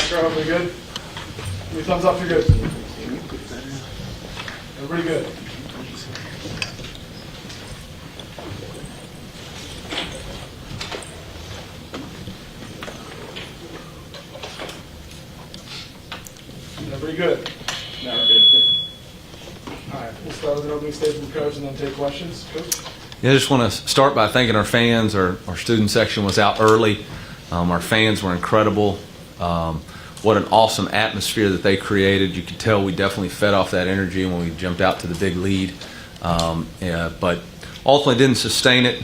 crowd, everybody good? Give me a thumbs up if you're good. Everybody good? Everybody good? No, we're good. All right, we'll start with an opening statement from Coach and then take questions. Coach? Yeah, I just want to start by thanking our fans. Our student section was out early. Our fans were incredible. What an awesome atmosphere that they created. You could tell we definitely fed off that energy when we jumped out to the big lead. But ultimately didn't sustain it.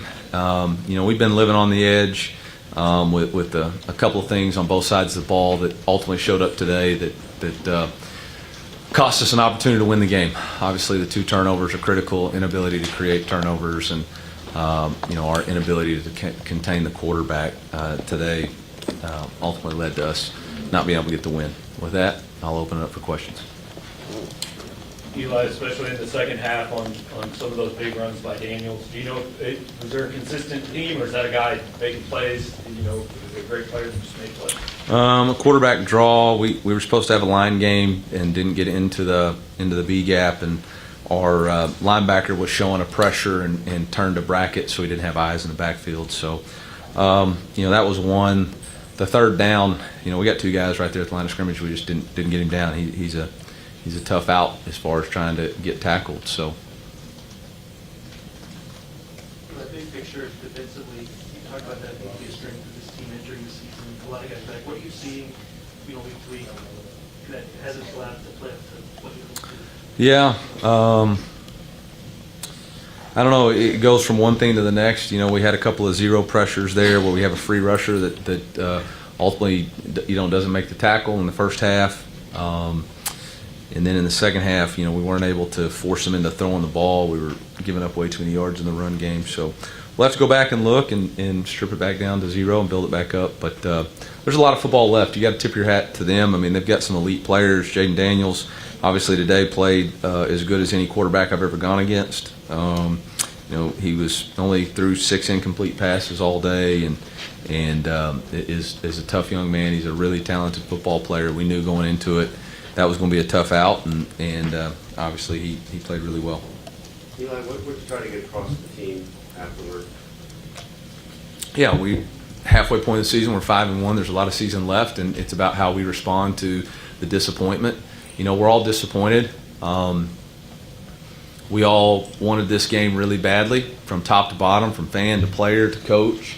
We've been living on the edge with a couple of things on both sides of the ball that ultimately showed up today that cost us an opportunity to win the game. Obviously, the 2 turnovers are critical, inability to create turnovers, and our inability to contain the quarterback today ultimately led to us not being able to get the win. With that, I'll open it up for questions. Eli, especially in the second half on some of those big runs by Daniels, do you know, was there a consistent theme, or is that a guy making plays, a great player that just made plays? A quarterback draw. We were supposed to have a line game and didn't get into the B gap, and our linebacker was showing a pressure and turned a bracket, so he didn't have eyes in the backfield. So, that was one. The third down, we got 2 guys right there at the line of scrimmage. We just didn't get him down. He's a tough out as far as trying to get tackled. So. The big picture defensively, you talked about that being a strength of this team entering the season. A lot of guys back. What are you seeing, week to week, that hasn't allowed to play up to what you hope to? Yeah. I don't know. It goes from one thing to the next. We had a couple of zero pressures there where we have a free rusher that ultimately doesn't make the tackle in the first half. And then in the second half, we weren't able to force them into throwing the ball. We were giving up way too many yards in the run game. So we'll have to go back and look and strip it back down to 0 and build it back up. But there's a lot of football left. You got to tip your hat to them. I mean, they've got some elite players. Jaden Daniels, obviously today played as good as any quarterback I've ever gone against. He was only threw 6 incomplete passes all day, and is a tough young man. He's a really talented football player. We knew going into it that was going to be a tough out, and obviously he played really well. Eli, what would you try to get across the team afterward? Yeah, we halfway point of the season. We're 5-1. There's a lot of season left, and it's about how we respond to the disappointment. We're all disappointed. We all wanted this game really badly, from top to bottom, from fan to player to coach.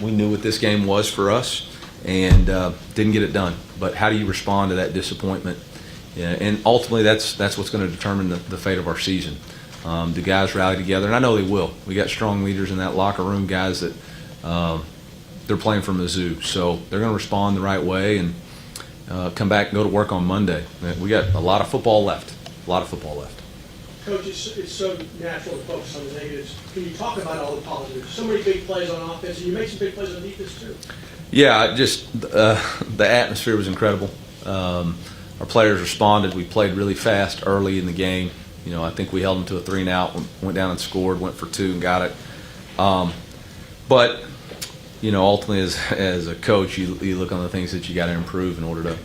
We knew what this game was for us, and didn't get it done. But how do you respond to that disappointment? Yeah, and ultimately, that's what's going to determine the fate of our season. Do guys rally together? And I know they will. We got strong leaders in that locker room, guys that they're playing for Mizzou, so they're going to respond the right way and come back and go to work on Monday. We got a lot of football left. Coach, it's so natural to focus on the negatives. Can you talk about all the positives? So many big plays on offense, and you make some big plays on defense too. Yeah, just the atmosphere was incredible. Our players responded. We played really fast early in the game. I think we held them to a 3-and-out, went down and scored, went for 2 and got it. But ultimately, as a coach, you look on the things that you got to improve in order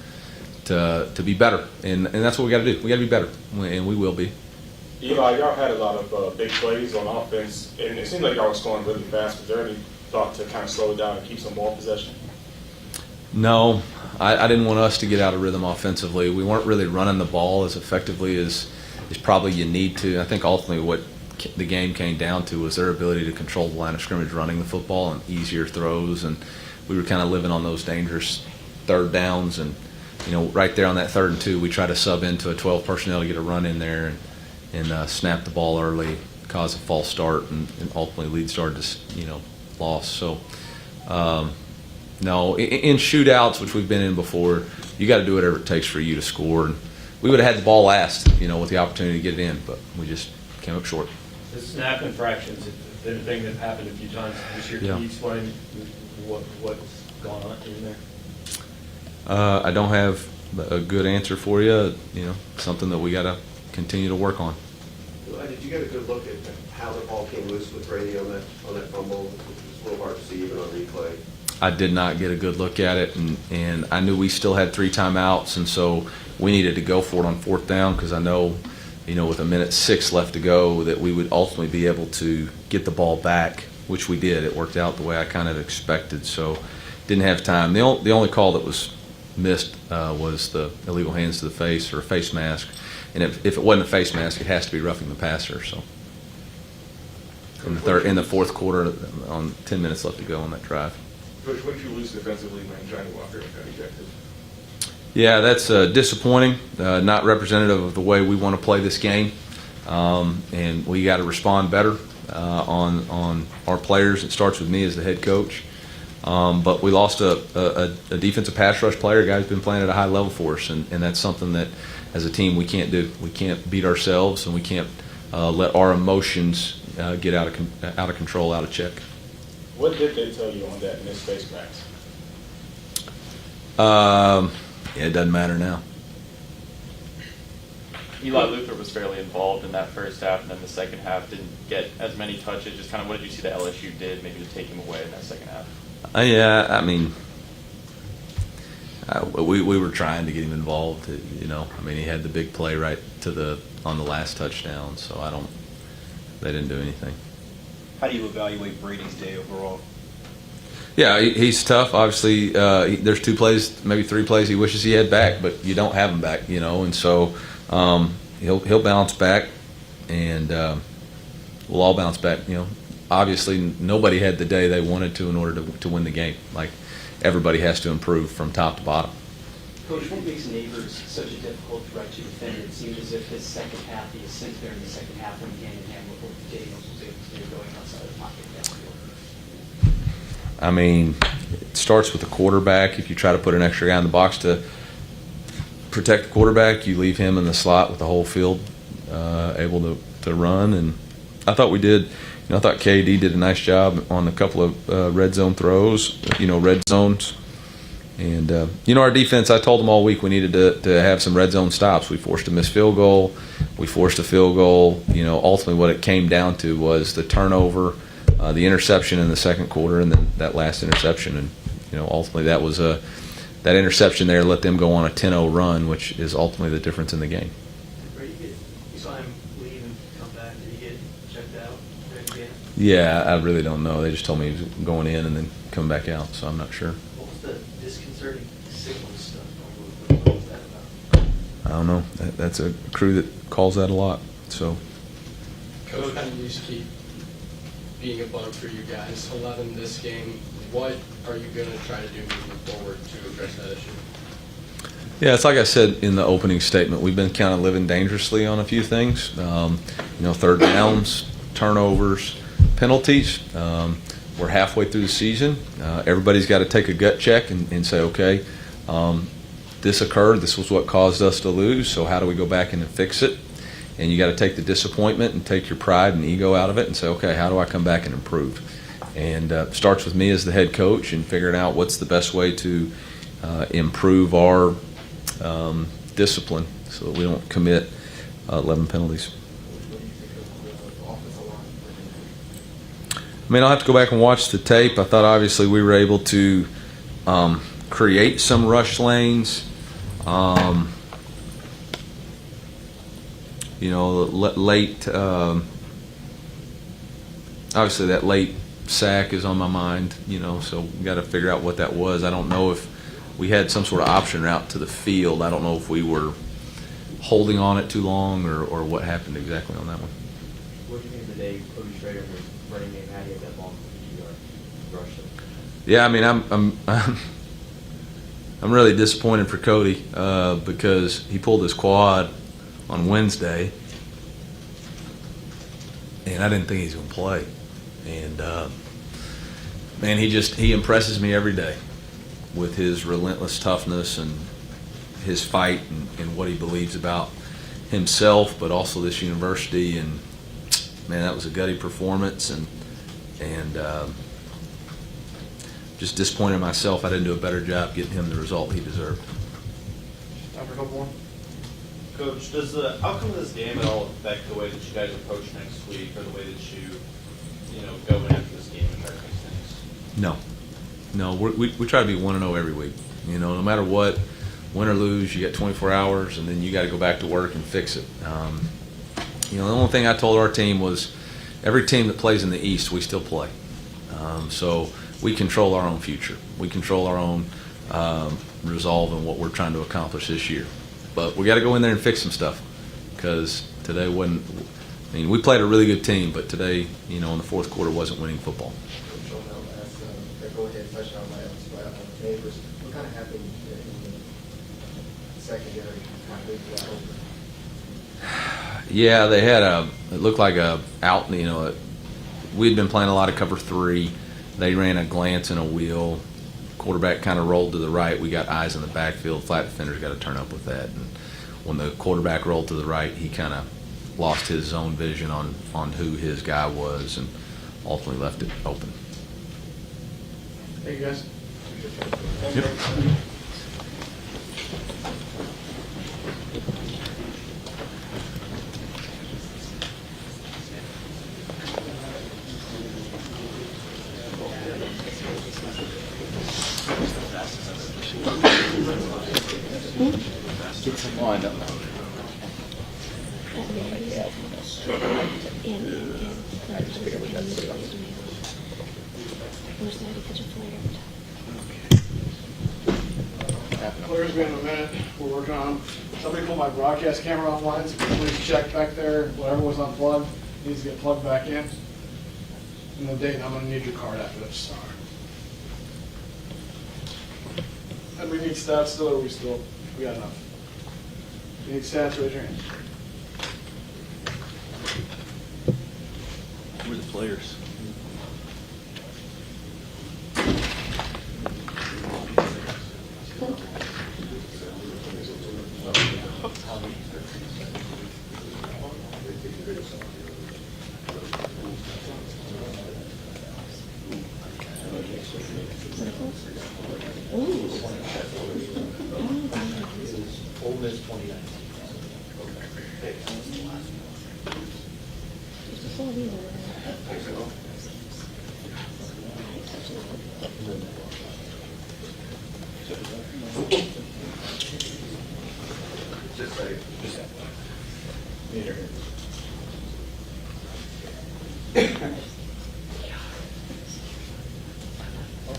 to be better, and that's what we got to do. We got to be better, and we will be. Eli, y'all had a lot of big plays on offense, and it seemed like y'all was scoring really fast. Was there any thought to kind of slow it down and keep some ball possession? No, I didn't want us to get out of rhythm offensively. We weren't really running the ball as effectively as probably you need to. I think ultimately what the game came down to was their ability to control the line of scrimmage running the football and easier throws, and we were kind of living on those dangerous third downs. And right there on that 3rd and 2, we tried to sub into a 12 personnel to get a run in there and snap the ball early, cause a false start, and ultimately lead started to loss. So no, in shootouts, which we've been in before, you got to do whatever it takes for you to score. And we would have had the ball last, with the opportunity to get it in, but we just came up short. The snap infractions have been a thing that happened a few times this year. Can you explain what's going on in there? I don't have a good answer for you. Something that we got to continue to work on. Did you get a good look at how the ball came loose with Brady on that fumble? It was a little hard to see even on replay. I did not get a good look at it, and I knew we still had 3 timeouts, and so we needed to go for it on 4th down because I know, with 1:06 left to go, that we would ultimately be able to get the ball back, which we did. It worked out the way I kind of expected, so didn't have time. The only call that was missed was the illegal hands to the face or a face mask, and if it wasn't a face mask, it has to be roughing the passer. So in the 4th quarter, on 10 minutes left to go on that drive. Coach, what did you lose defensively when Johnny Walker got ejected? Yeah, that's disappointing. Not representative of the way we want to play this game, and we got to respond better on our players. It starts with me as the head coach. But we lost a defensive pass rush player, a guy who's been playing at a high level for us, and that's something that as a team we can't do. We can't beat ourselves, and we can't let our emotions get out of control, out of check. What did they tell you on that missed face mask? It doesn't matter now. Eli Luther was fairly involved in that first half, and then the second half didn't get as many touches. Just kind of what did you see that LSU did maybe to take him away in that second half? Yeah, I mean, we were trying to get him involved. He had the big play right on the last touchdown, so they didn't do anything. How do you evaluate Brady's day overall? Yeah, he's tough. Obviously, there's 2 plays, maybe 3 plays he wishes he had back, but you don't have him back, and so he'll bounce back, and we'll all bounce back. Obviously, nobody had the day they wanted to in order to win the game. Like, everybody has to improve from top to bottom. Coach, what makes Neighbors such a difficult threat to defend? It seemed as if his second half, he is sent there in the second half, went hand in hand with what Daniels was able to do going outside of the pocket downfield. I mean, it starts with the quarterback. If you try to put an extra guy in the box to protect the quarterback, you leave him in the slot with the whole field able to run. And I thought we did. I thought KD did a nice job on a couple of red zone throws, red zones. And, our defense, I told them all week we needed to have some red zone stops. We forced a missed field goal. We forced a field goal. Ultimately what it came down to was the turnover, the interception in the second quarter, and then that last interception. And, ultimately that was that interception there let them go on a 10-0 run, which is ultimately the difference in the game. You saw him leave and come back. Did he get checked out during the game? Yeah, I really don't know. They just told me he was going in and then coming back out, so I'm not sure. What was the disconcerting signal stuff? What was that about? I don't know. That's a crew that calls that a lot. So, Coach, how do you keep being a bug for you guys? 11 this game. What are you going to try to do moving forward to address that issue? yeah, it's like I said in the opening statement. We've been kind of living dangerously on a few things. Third downs, turnovers, penalties. We're halfway through the season. Everybody's got to take a gut check and say, okay, this occurred. This was what caused us to lose. So how do we go back in and fix it? And you got to take the disappointment and take your pride and ego out of it and say, okay, how do I come back and improve? And starts with me as the head coach and figuring out what's the best way to improve our discipline so that we don't commit 11 penalties. I mean, I'll have to go back and watch the tape. I thought obviously we were able to create some rush lanes. Late. Obviously, that late sack is on my mind. So we got to figure out what that was. I don't know if we had some sort of option route to the field. I don't know if we were holding on it too long or what happened exactly on that one. What do you think of the day Cody Schrader was running game? How do you have that long rush? Yeah, I mean, I'm really disappointed for Cody because he pulled his quad on Wednesday, and I didn't think he was going to play. And man, he impresses me every day with his relentless toughness and his fight and what he believes about himself, but also this university. And man, that was a gutty performance, and just disappointed in myself. I didn't do a better job getting him the result he deserved. Time for a couple more. Coach, does the outcome of this game at all affect the way that you guys approach next week or the way that you go in after this game and try to fix things? No, No, we try to be 1-0 every week. You know, no matter what, win or lose, you got 24 hours, and then you got to go back to work and fix it. You know, the only thing I told our team was every team that plays in the East, we still play. So we control our own future. We control our own resolve in what we're trying to accomplish this year. But we got to go in there and fix some stuff because today wasn't. I mean, we played a really good team, but today, you know, in the fourth quarter, wasn't winning football. Go ahead, touchdown by Neighbors. What kind of happened in the secondary? Kind of moved that over? Yeah, they had it looked like we'd been playing a lot of cover 3. They ran a glance and a wheel. Quarterback kind of rolled to the right. We got eyes in the backfield. Flat defender's got to turn up with that. And when the quarterback rolled to the right, he kind of lost his zone vision on who his guy was and ultimately left it open. Thank you, guys. Yep. Players, we have a minute. We're working on. Somebody pull my broadcast camera offline, so please check back there. Whatever was unplugged needs to get plugged back in. And then Dayton, I'm going to need your card after this. And we need stats still, or we got enough? You need stats, raise your hand. Who are the players?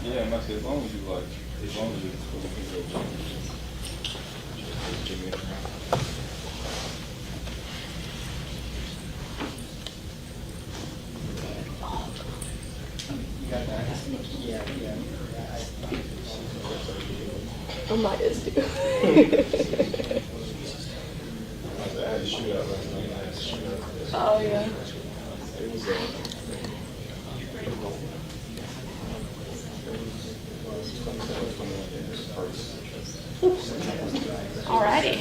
Yeah, and that's as long as you I might as do. Oh, yeah. Alrighty.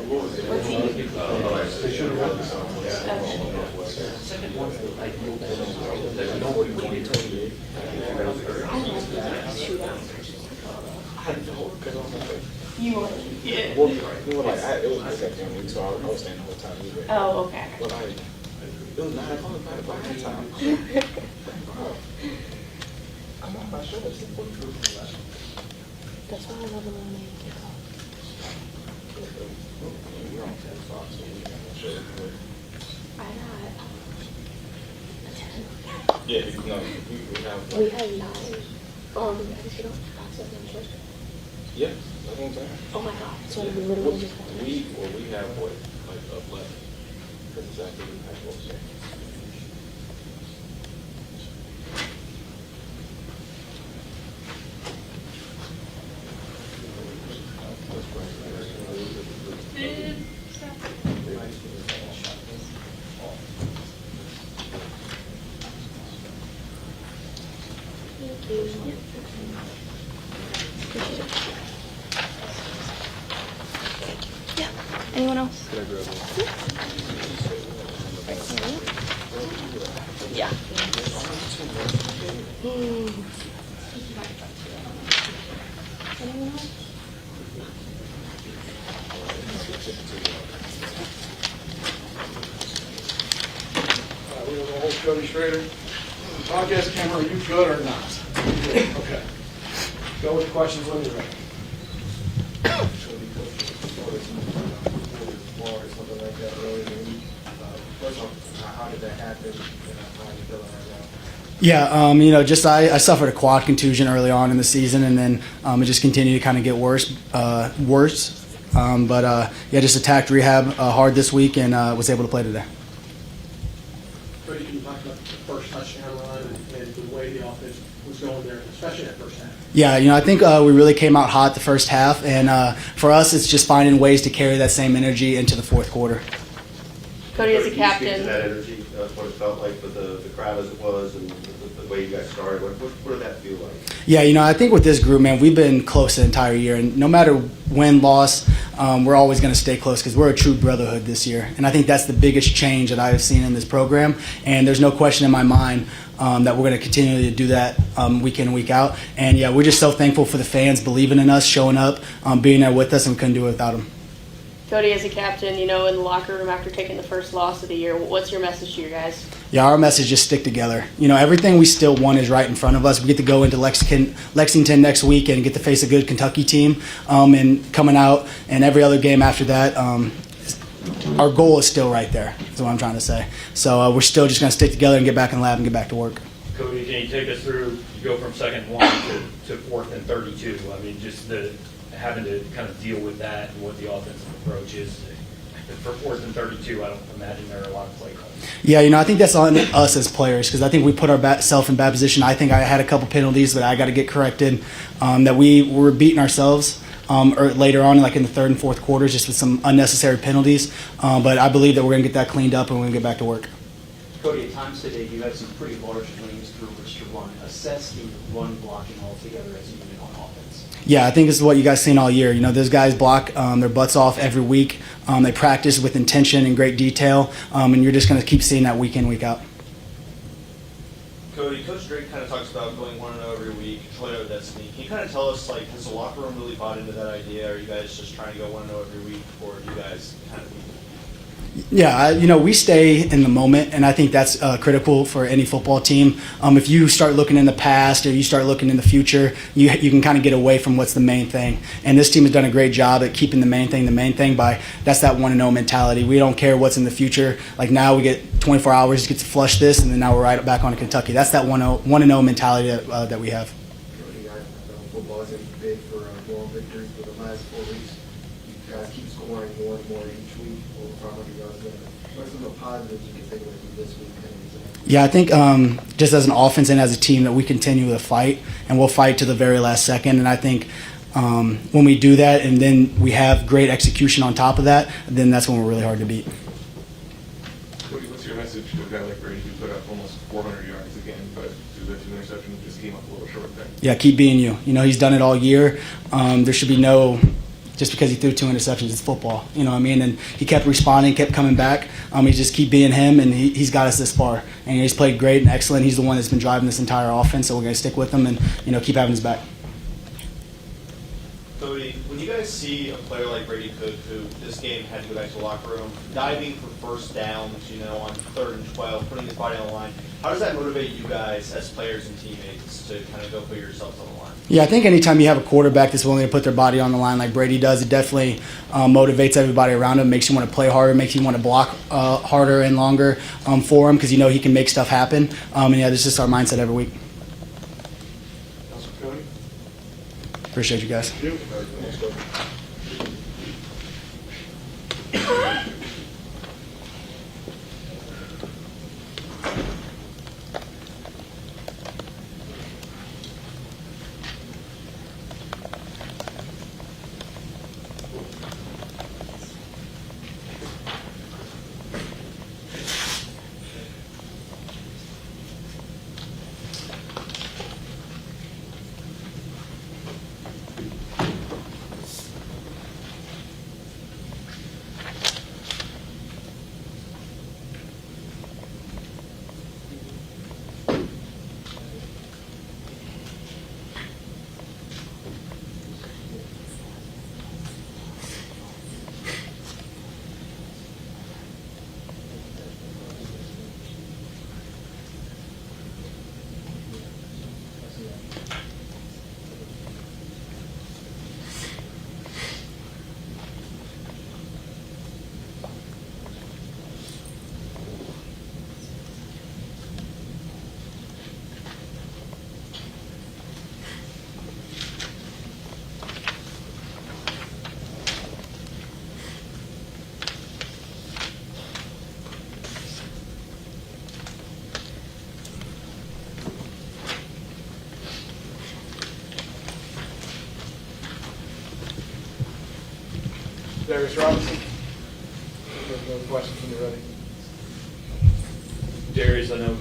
What's You were? Yeah. Well, we were like, it was my second week, so I was staying the whole time. Oh, okay. But it was 9 o'clock by that time. I'm on my show. That's why I love the lemonade kickoff. We're on 10 o'clock, so we got no show. I got a 10. Yeah, no, we have. We had 9. Because you don't pass up on church. Yeah, that's what I'm saying. Oh my God. So we literally just had We have what, like 11. That's exactly what we have. What we're Thank you. Appreciate it. Yeah. Anyone else? Could I grab one? Yeah. Anyone else? We're going to hold Cody Schrader. Podcast camera, are you good or not? Okay. Go with the questions when you're ready. Or something like that early in the week. First off, how did that happen? How are you feeling right now? Yeah, just I suffered a quad contusion early on in the season, and then it just continued to kind of get worse. Just attacked rehab hard this week and was able to play today. Cody, can you talk about the first touchdown run and the way the offense was going there, especially that first half? Yeah, I think we really came out hot the first half, and for us, it's just finding ways to carry that same energy into the fourth quarter. Cody, as a Can you speak to captain. that energy, what it felt like with the crowd as it was, and the way you guys started? What did that feel like? Yeah, I think with this group, man, we've been close the entire year, and no matter win, loss, we're always going to stay close because we're a true brotherhood this year. And I think that's the biggest change that I've seen in this program, and there's no question in my mind that we're going to continue to do that week in and week out. And, yeah, we're just so thankful for the fans believing in us, showing up, being there with us, and we couldn't do it without them. Cody, as a captain, in the locker room after taking the first loss of the year, what's your message to your guys? Yeah, our message is stick together. Everything we still want is right in front of us. We get to go into Lexington next week and get to face a good Kentucky team. And coming out and every other game after that, our goal is still right there, is what I'm trying to say. So we're still just going to stick together and get back in the lab and get back to work. Cody, can you take us through, you go from 2nd and 1 to 4th and 32. I mean, just having to kind of deal with that and what the offensive approach is. For 4th and 32, I don't imagine there are a lot of play calls. Yeah, I think that's on us as players because I think we put ourselves in bad position. I think I had a couple penalties that I got to get corrected, that we were beating ourselves or later on, like in the 3rd and 4th quarters, just with some unnecessary penalties. But I believe that we're going to get that cleaned up and we're going to get back to work. Cody, at times today, you had some pretty large lanes through which to run. Assess the run blocking altogether as a unit on offense. Yeah, I think this is what you guys seen all year. Those guys block their butts off every week. They practice with intention and great detail, and you're just going to keep seeing that week in, week out. Cody, Coach Drake kind of talks about going 1-0 every week, controlling over destiny. Can you kind of tell us, has the locker room really bought into that idea? Are you guys just trying to go 1-0 every week, or do you guys kind of... Yeah, we stay in the moment, and I think that's critical for any football team. If you start looking in the past or you start looking in the future, you can kind of get away from what's the main thing. And this team has done a great job at keeping the main thing by that's that 1-0 mentality. We don't care what's in the future. Like now we get 24 hours to get to flush this, and then now we're right back on to Kentucky. That's that 1-0 mentality that we have. Football isn't big for moral victories, but the last 4 weeks, you guys keep scoring more and more each week, over 500 yards. What are some of the positives you can take away from this week? Yeah, I think just as an offense and as a team that we continue to fight, and we'll fight to the very last second. And I think when we do that and then we have great execution on top of that, then that's when we're really hard to beat. Cody, what's your message to a guy like Brady who put up almost 400 yards again, but through the 2 interceptions just came up a little short there? Yeah, keep being you. He's done it all year. There should be no... Just because he threw 2 interceptions, it's football. You know what I mean? And he kept responding, kept coming back. He just keep being him, and he's got us this far. And he's played great and excellent. He's the one that's been driving this entire offense, so we're going to stick with him and keep having his back. Cody, when you guys see a player like Brady Cook, who this game had to go back to the locker room, diving for first downs, on 3rd and 12, putting his body on the line, how does that motivate you guys as players and teammates to kind of go put yourselves on the line? Yeah, I think anytime you have a quarterback that's willing to put their body on the line like Brady does, it definitely motivates everybody around him, makes you want to play harder, makes you want to block harder and longer for him because he can make stuff happen. And yeah, that's just our mindset every week. Appreciate you guys. Darius Robinson. No questions when you're ready. Darius, I know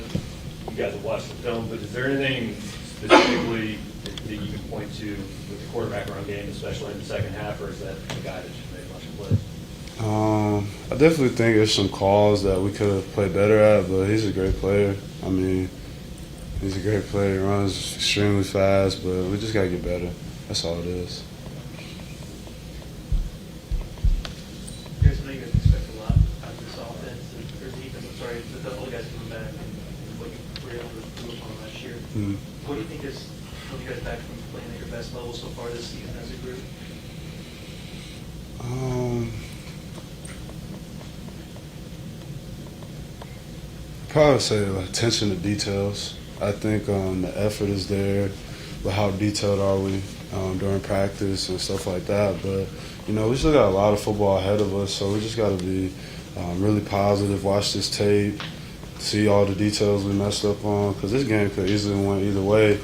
you guys have watched the film, but is there anything specifically that you can point to with the quarterback run game, especially in the second half, or is that the guy that just made a bunch of plays? I definitely think there's some calls that we could have played better at, but he's a great player. I mean, he's a great player. He runs extremely fast, but we just got to get better. That's all it is. Guys, I know you guys expect a lot out of this offense, or defense, I'm sorry, the other guys coming back and what you were able to improve on last year. Mm. What do you think has held you guys back from playing at your best level so far this season as a group? Probably say attention to details. I think the effort is there, but how detailed are we during practice and stuff like that. But, we still got a lot of football ahead of us, so we just got to be really positive, watch this tape, see all the details we messed up on, because this game could easily went either way.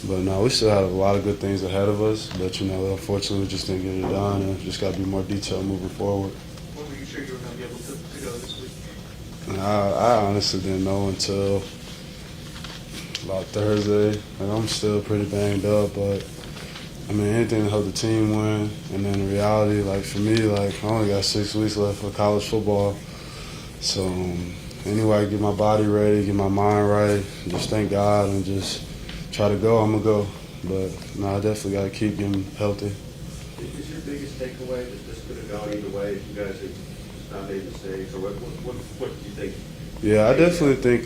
But no, we still have a lot of good things ahead of us, but, unfortunately we just didn't get it done, and just got to be more detailed moving forward. When were you sure you were going to be able to go this week? I honestly didn't know until about Thursday, and I'm still pretty banged up, but anything to help the team win. And then in reality, for me, I only got 6 weeks left for college football. So anyway, I get my body ready, get my mind right, just thank God and just try to go, I'm going to go. But no, I definitely got to keep getting healthy. Is your biggest takeaway that this could have gone either way if you guys had just not made mistakes, or what do you think? Yeah, I definitely think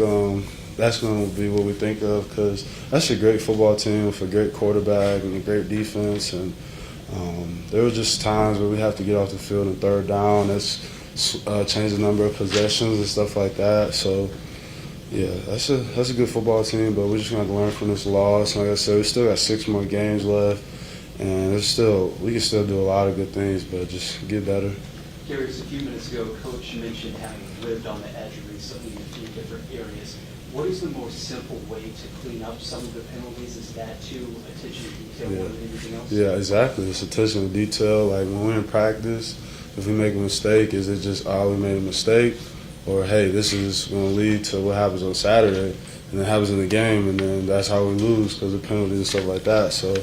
that's going to be what we think of, because that's a great football team with a great quarterback and a great defense. And there were just times where we have to get off the field in third down. That's change the number of possessions and stuff like that. So, yeah, that's a good football team, but we're just going to learn from this loss. Like I said, we still got 6 more games left, and we can still do a lot of good things, but just get better. Darius, a few minutes ago, Coach mentioned having lived on the edge recently in a few different areas. What is the most simple way to clean up some of the penalties? Is that to attention to detail more than anything else? Yeah, exactly. It's attention to detail. Like when we're in practice, if we make a mistake, is it just, we made a mistake? Or, hey, this is going to lead to what happens on Saturday, and it happens in the game, and then that's how we lose because of penalties and stuff like that. So,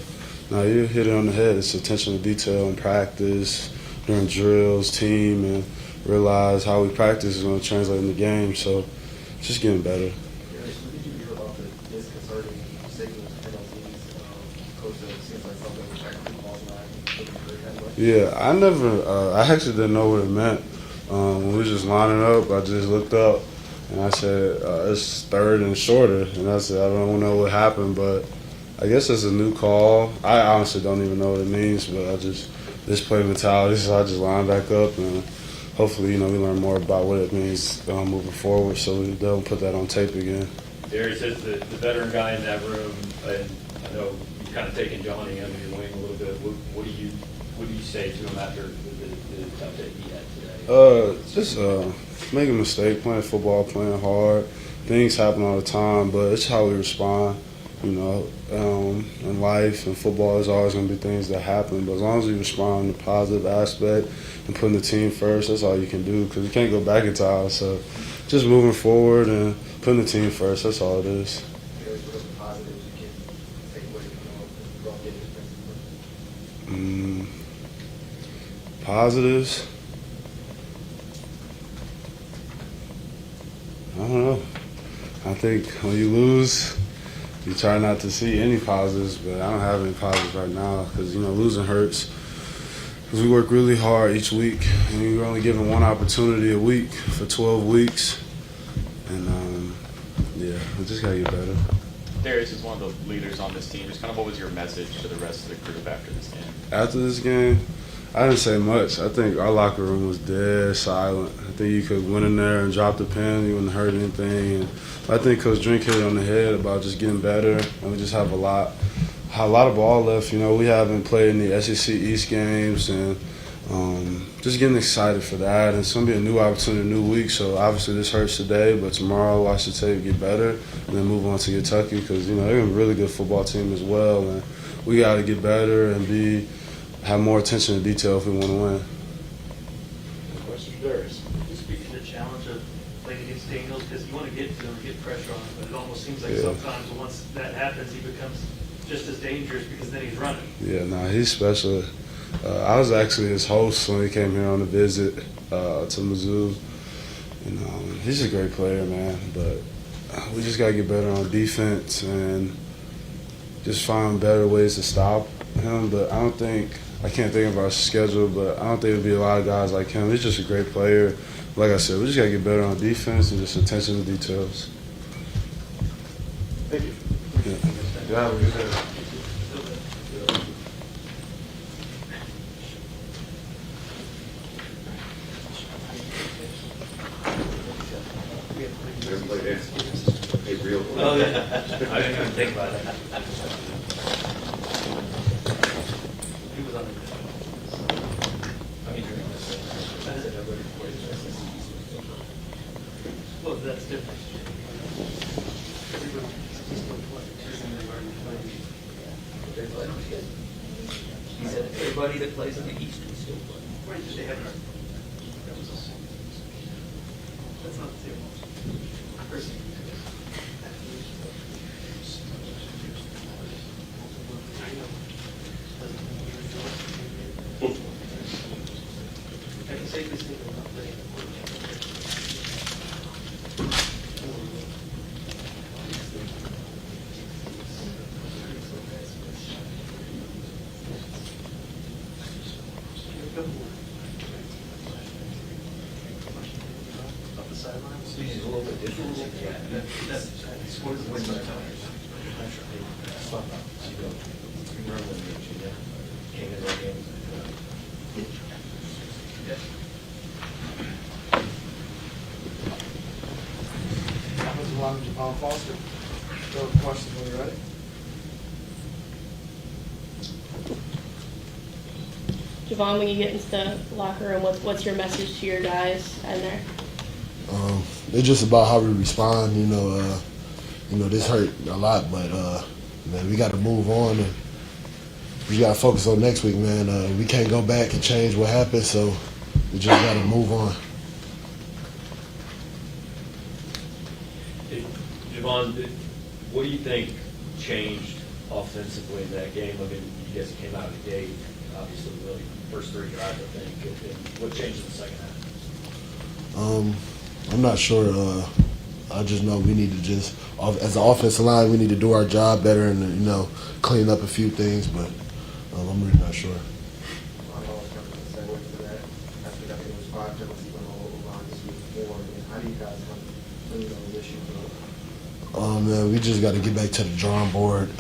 no, you hit it on the head. It's attention to detail in practice, during drills, team, and realize how we practice is going to translate in the game. So, just getting better. What did you hear about the disconcerting signals penalties? Coach said it seems like something which actually falls line. Yeah, I actually didn't know what it meant. When we were just lining up, I just looked up and I said, it's third and shorter. And I said, I don't know what happened, but I guess it's a new call. I honestly don't even know what it means, but this play mentality, so I just line back up and hopefully, we learn more about what it means moving forward so we don't put that on tape again. Darius is the veteran guy in that room, and I know you've kind of taken Johnny under your wing a little bit. What do you say to him after the tough day he had today? Just make a mistake, playing football, playing hard. Things happen all the time, but it's how we respond. In life and football, there's always going to be things that happen, but as long as you respond in a positive aspect and putting the team first, that's all you can do, because you can't go back in time. So just moving forward and putting the team first, that's all it is. What are the positives you can take away from the Positives? I don't know. I think when you lose, you try not to see any positives, but I don't have any positives right now because, losing hurts. Because we work really hard each week, and you're only given one opportunity a week for 12 weeks. And, we just got to get better. Darius is one of the leaders on this team. Just kind of what was your message to the rest of the group after this game? After this game, I didn't say much. I think our locker room was dead silent. I think you could went in there and drop the pen, you wouldn't hurt anything. And I think Coach Drink hit it on the head about just getting better, and we just have a lot of ball left. We haven't played in the SEC East games, and just getting excited for that. And it's going to be a new opportunity, a new week. So obviously this hurts today, but tomorrow watch the tape, get better, and then move on to Kentucky because they're a really good football team as well, and we got to get better and have more attention to detail if we want to win. seems like Yeah. sometimes once that happens, he becomes just as dangerous because then he's running. Yeah, no, he's special. I was actually his host when he came here on a visit to Mizzou. And he's a great player, man. But we just gotta get better on defense and just find better ways to stop him. But I can't think of our schedule, but I don't think there'll be a lot of guys like him. He's just a great player. Like I said, we just gotta get better on defense and just attention to details. Thank you. Yeah, have a good day. Never played it. Hey, real. Oh, yeah. I didn't even think about that. He was on the. Well, that's different. Everybody can still play. They've already played. He said everybody that plays in the East can still play. Where did they have it? That's not the same. I can safely say they're not playing. Up the sidelines. He's a little bit different. That's scored the win by time. Offensive lineman Javon Foster. Go with questions when you're ready. Javon, when you get into the locker room, what's your message to your guys in there? It's just about how we respond. This hurt a lot, but man, we got to move on and we got to focus on next week, man. We can't go back and change what happened, so we just got to move on. Hey, Javon, what do you think changed offensively in that game? I mean, you guys came out of the gate, obviously, really first three drives, I think. And what changed in the second half? I'm not sure. I just know we need to just, as an offensive line, we need to do our job better and, clean up a few things, but I'm really not sure. I'm always going to segue to that. After that, it was 5 penalties on the over line this week 4. How do you guys clean those issues up? Man, we just got to get back to the drawing board.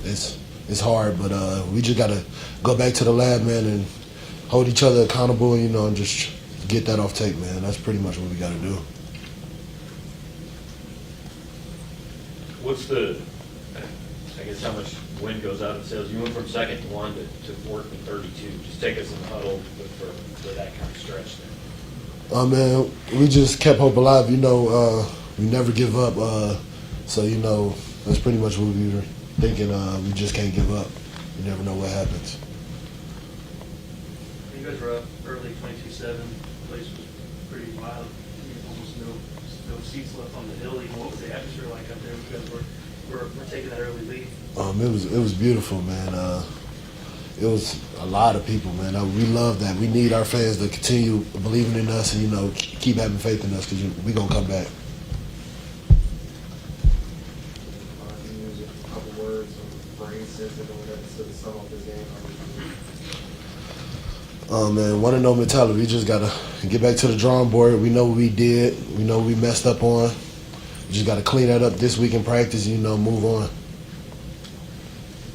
It's hard, but we just got to go back to the lab, man, and hold each other accountable, and just get that off tape, man. That's pretty much what we got to do. What's I guess how much wind goes out of sails? You went from second and 1 to 4th and 32. Just take us in the huddle for that kind of stretch there. Man, we just kept hope alive. We never give up. So that's pretty much what we were thinking. We just can't give up. You never know what happens. You guys were up early, 22-7. The place was pretty wild. Almost no seats left on the hill. Even what was the atmosphere like up there? You guys were taking that early lead. It was beautiful, man. It was a lot of people, man. We love that. We need our fans to continue believing in us and keep having faith in us because we're gonna come back. You use a couple words of brain sensitive or whatever to sum up this game. Man, want to know mentality. We just gotta get back to the drawing board. We know what we did. We know what we messed up on. We just gotta clean that up this week in practice. Move on.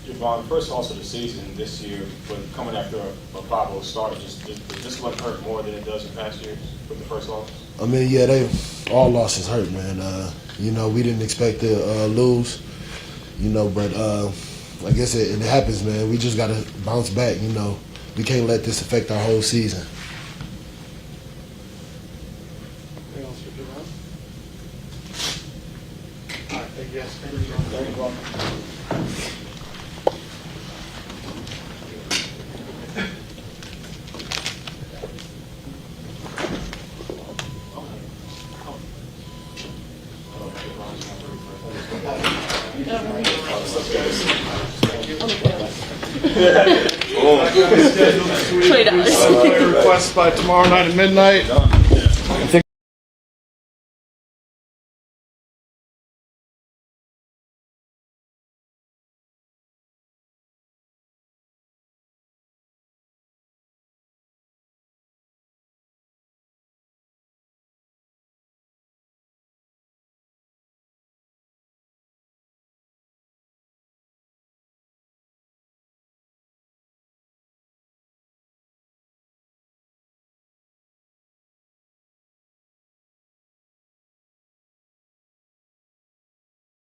Javon, first loss of the season this year, but coming after a 5-0 start, does this one hurt more than it does in past years with the first loss? I mean, yeah, all losses hurt, man. We didn't expect to lose, but I guess it happens, man. We just gotta bounce back, We can't let this affect our whole season. Anything else for Javon? All right, thank you guys. Thank you. $20. Player requests by tomorrow night at midnight.